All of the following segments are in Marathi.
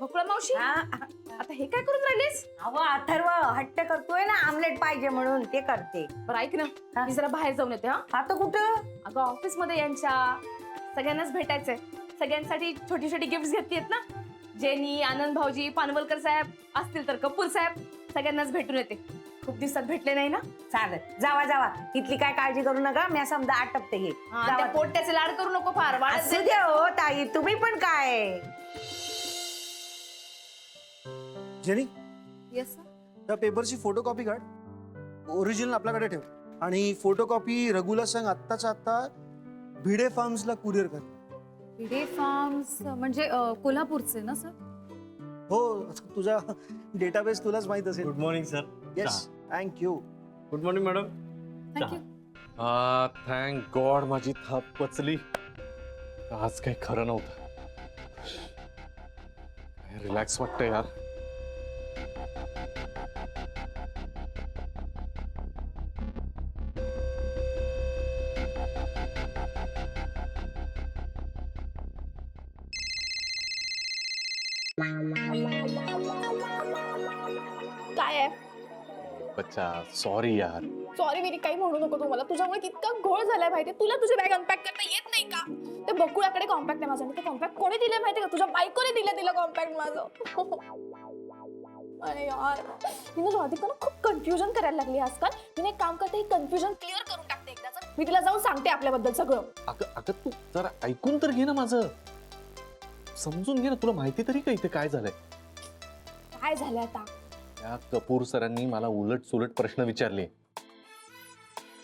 बकुळा मावशी आता हे काय करून राहिलीस? अहो अथर्व हट्ट करतोय ना आमलेट पाहिजे म्हणून ते करते. बरं ऐक ना, मी जरा बाहेर जाऊन येते. हा आता कुठं? अगं ऑफिस मध्ये यांच्या सगळ्यांनाच भेटायचंय. सगळ्यांसाठी छोटी छोटी गिफ्ट घेतलीत ना. जेनी, आनंद भाऊजी, पानवलकर साहेब असतील तर कपूर साहेब, सगळ्यांनाच भेटून येते. खूप दिवसात भेटले नाही ना. चालत जावा जावा, इथली काय काळजी करू नका, मी समजा आटपते हे. त्या पोट्याचे लाड करू नको फार. असू दे हो ताई, तुम्ही पण काय. जेनी, येस त्या पेपरची फोटोकॉपी काढ, ओरिजिनल आपल्याकडे ठेव आणि फोटोकॉपी रघुला सांग आत्ताच्या आत्ता भिडे फार्म्सला कुरिअर कर. भिडे फार्म्स म्हणजे कोल्हापूरचे ना सर? हो, तुझा डेटाबेस तुलाच माहित असेल. Good morning sir. Yes, thank you. Good morning madam. Thank you. Thank God माझी थाप पचली. आज काही खरं नव्हतं. रिलॅक्स वाटतं यार. काय आहे? बच्चा सॉरी यार. सॉरी विरी काही म्हणू नको तू मला. तुझ्यामुळे कितका घोळ झालाय माहितीये. तुला तुझी बॅग अनपॅक करता येत नाही का? ते बकुळाकडे कॉम्पॅक्ट आहे माझं. ते कॉम्पॅक्ट कोणी दिले माहितीये का? तुझ्या बायकोने दिलं तिला कॉम्पॅक्ट माझं. अरे यार, मी ना राधिका ना खूप कन्फ्युजन करायला लागली आजकाल. मी एक काम करते, हे कन्फ्युजन क्लिअर करून टाकते एकदाच. मी तिला जाऊन सांगते आपल्याबद्दल सगळं. अगं तू जरा ऐकून तर घे ना माझं. समजून घे ना, तुला माहिती तरी का इथे काय झालंय. काय झालंय आता? त्या कपूर सरांनी मला उलट सुलट प्रश्न विचारले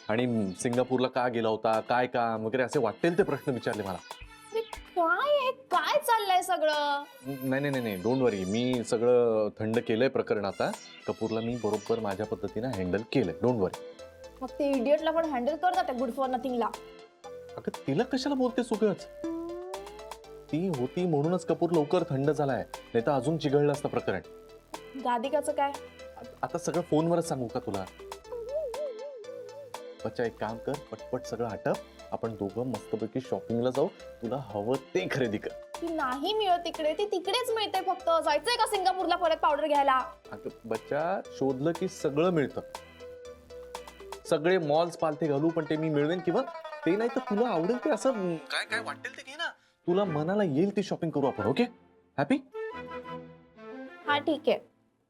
आणि सिंगापूरला का गेला होता, काय काम वगैरे असे वाटेल ते प्रश्न विचारले मला. अरे काय आहे? काय चाललंय सगळं? नाही डोंट वरी, मी सगळं थंड केलंय प्रकरण. आता कपूरला मी बरोबर माझ्या पद्धतीने हँडल केलंय, डोंट वरी. मग ते इडियटला पण हँडल कर ना, त्या गुड फॉर नथिंगला. अगं तिला कशाला बोलते सुगच. ती होती म्हणूनच कपूर लवकर थंड झालाय, नाही तर अजून चिघळलं असतं प्रकरण. राधिकाचं काय? आता सगळं फोनवरच सांगू का तुला? बच्चा एक काम कर, पटपट सगळं आटप. आपण दोघं मस्तपैकी शॉपिंगला जाऊ. तुला हवं ते खरेदी कर. ती नाही मिळत तिकडे. ती तिकडेच मिळते फक्त. जायचंय का सिंगापूरला परत पावडर घ्यायला? अगं बच्चा, शोधलं की सगळं मिळतं. सगळे मॉल्स पालथे घालू, पण ते मी मिळवेन. किंवा ते नाही तर तुला आवडेल ते असं काय काय वाटेल ते घे ना. तुला मनाला येईल ती शॉपिंग करू आपण. Okay, happy? हा ठीक आहे,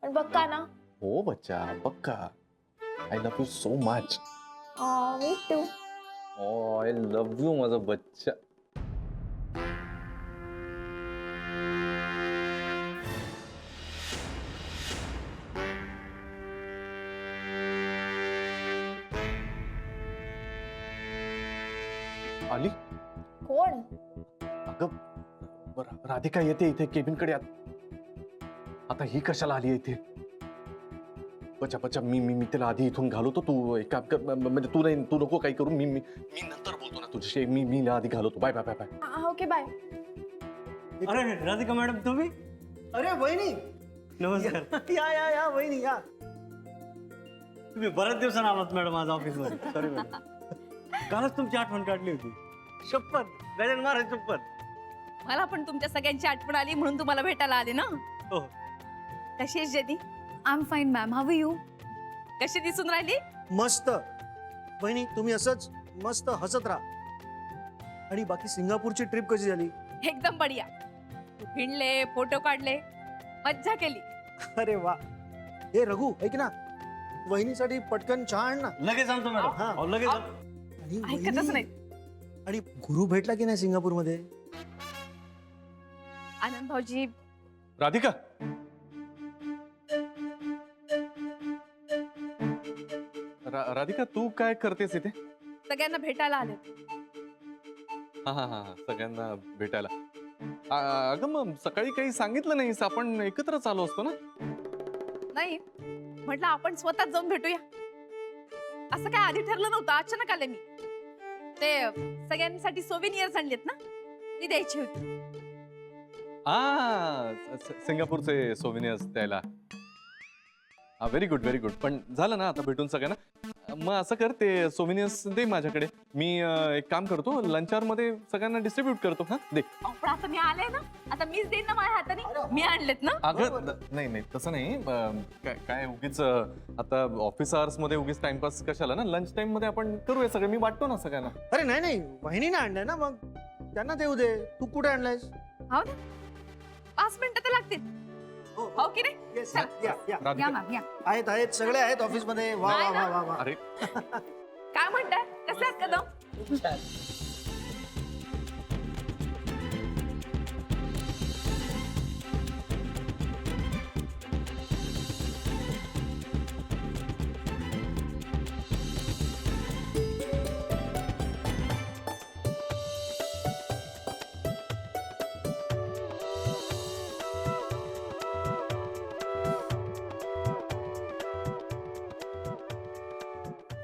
पण बघ का ना. हो बच्चा, बघ. I love you so much. Me too. I love you माझा बच्चा. आली? कोण? अगं राधिका येते इथे केबिन कडे. आता ही कशाला आली इथे? बच्चा बच्चा, मी तिला आधी इथून घालवतो. तू एक काम कर, म्हणजे तू नको काही करू. मी नंतर बोलतो ना तुझ्याशी. मी आधी घालवतो. Bye bye bye bye. Okay bye. अरे राधिका मॅडम, तुम्ही? अरे वहिनी, नमस्कार. या वहिनी या. तुम्ही बऱ्याच दिवसांनी आलात मॅडम आज ऑफिसमध्ये. Sorry madam. कालच तुमची आठवण काढली होती. शपथ, गजानन महाराज शपथ. मला पण तुमच्या सगळ्यांची आठवण आली म्हणून तुम्हाला भेटायला आले ना. हो. कशी आहेस Jenny? I am fine ma'am, how are you? कशी दिसून राहिली? मस्त. वहिनी तुम्ही असंच मस्त हसत राहा. आणि बाकी सिंगापूरची ट्रिप कशी झाली? एकदम बढिया. फिरले, फोटो काढले, मज्जा केली. अरे वा. हे रघु, ऐक ना, वहिनीसाठी पटकन चहा आण ना. लगेच आणतो मॅडम. हा. हो, लगेच आणतो. आणि ऐकतच वहिनी- नाही. आणि गुरु भेटला की नाही सिंगापूरमध्ये? आनंद भाऊजी, राधिका, राधिका तू काय करतेस इथे? सगळ्यांना भेटायला आले. हा, सगळ्यांना भेटायला. अगं मग सकाळी काही सांगितलं नाहीस? आपण एकत्रच आलो असतो ना. नाही म्हटलं आपण स्वतःच जाऊन भेटूया. असं काय आधी ठरलं नव्हतं, अचानक आले मी. ते सगळ्यांसाठी सोव्हिनियर्स आणलेत ना, ती द्यायची होती. सिंगापूरचे सोव्हिनियर्स द्यायला. Very good very good. पण झालं ना आता भेटून सगळ्यांना. मग असं कर, ते सोमिनियर्स दे माझ्याकडे. मी एक काम करतो, लंच आवर मध्ये सगळ्यांना डिस्ट्रीब्यूट करतो. हा दे. अहो, पण आता मी आले ना, आता मीच देईन ना माझ्या हाताने. मी आणलेत ना. अगं नाही नाही तसं नाही. काय उगीच आता ऑफिस आवर्स मध्ये उगीच टाइमपास कशाला ना, लंच टाइम मध्ये आपण करूया सगळं. मी वाटतो ना सगळ्यांना. अरे नाही नाही, वहिनीने आणलंय ना, मग त्यांना देऊ दे. तू कुठे आणलायस? हो ना, 5 मिनिटं तर लागतील. हो की नाही? Yes, या, या. या राधिका, मॅम या. आहेत सगळे आहेत ऑफिस मध्ये. वा वा वा वा वा. अरे काय म्हणताय? कसे आहेत कदम?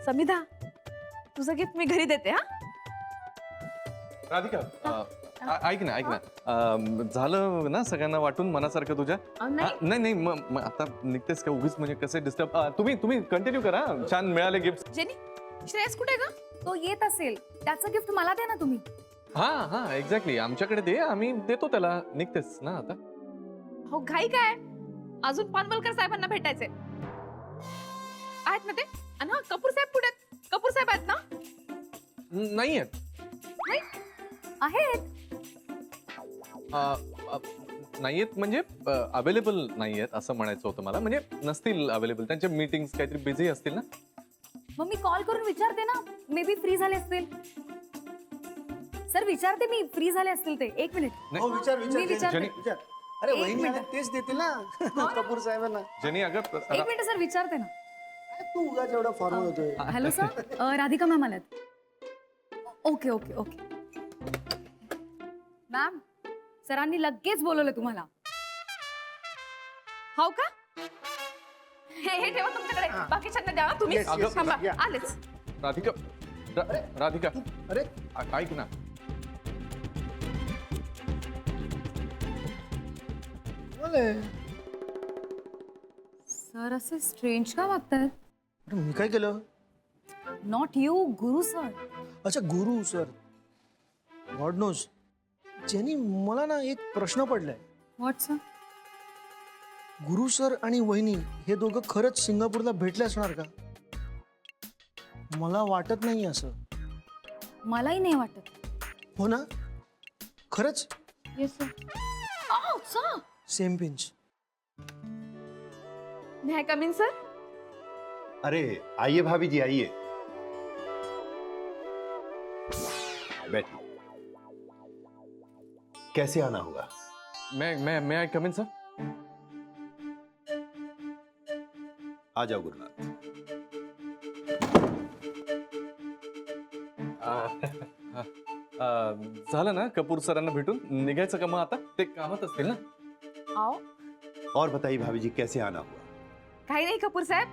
समिधा, तुझं गिफ्ट मी घरी देते. हा, राधिका, ऐक ना झालं ना सगळ्यांना वाटून मनासारखं तुझ्या? नाही नाही, मग आता निघतेस का उगीच, म्हणजे कसे डिस्टर्ब. तुम्ही कंटिन्यू करा. छान मिळाले गिफ्ट. जेनी, श्रेयस कुठे ग? तो येत असेल, त्याचं गिफ्ट मला द्या ना तुम्ही. हा एक्झॅक्टली, आमच्याकडे दे, आम्ही देतो त्याला. निघतेस ना आता? हो, घाई काय? अजून पानवलकर साहेबांना भेटायचे आहेत ना ते. आणि हा, कपूर साहेब कुठे आहेत? कपूर साहेब आहेत ना? नाही आहेत. नाहीयेत म्हणजे अवेलेबल नाहीयेत असं म्हणायचं होतं मला. म्हणजे नसतील अवेलेबल, त्यांच्या मीटिंग्स काहीतरी बिझी असतील ना. मग मी कॉल करून विचारते ना, मे बी फ्री झाले असतील. सर विचारते मी, फ्री झाले असतील ते. 1 मिनिट. हो, विचार मी विचार विचारते. जेनी- विचार. अरे एक वहिनी मिनिट. आल्या, तेच देतील ना कपूर साहेबांना. जेनी अगं 1 मिनिट सर, विचारते ना. तू उगाच एवढा फॉरवर्ड होतोय. हॅलो सर, राधिका मॅम आल्यात. Okay okay okay. मॅम, सरांनी लगेच बोलवलं तुम्हाला. हो का? हे ठेवा तुमच्याकडे. बाकीच्यांना द्या हा तुम्ही. Yes, yes, थांबा, yeah. आलेच. राधिका, राधिका अरे ऐक ना. बोले. सर असे स्ट्रेंज का वागतायत? अरे मी काय केलं? Not you, Guru sir. अच्छा गुरु सर. God knows. जेनी, मला ना एक प्रश्न पडलाय. What sir? गुरु सर आणि वहिनी हे दोघं खरंच सिंगापूरला भेटले असणार का? मला वाटत नाही असं. मलाही नाही वाटत. हो ना? खरंच yes sir. Sir same pinch. May I come in sir? अरे आइए भाभी जी, आइए बैठिए। कैसे आना होगा? मैं आई कम इन सर? आ जाओ गुरुनाथ। झालं ना कपूर सरांना भेटून? निघायचं का मग आता? ते कामात असतील ना. आओ. और बताइए भाभी जी, कैसे आना हुआ? काही नाही कपूर साहेब,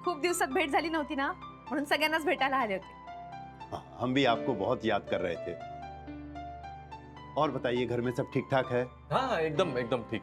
खूप दिवसात भेट झाली नव्हती ना, म्हणून सगळ्यांनाच भेटायला आले होते. हाँ, हम भी आपको बहुत याद कर रहे थे। और बताइए, घर में सब ठीक ठाक है? हाँ एकदम एकदम ठीक.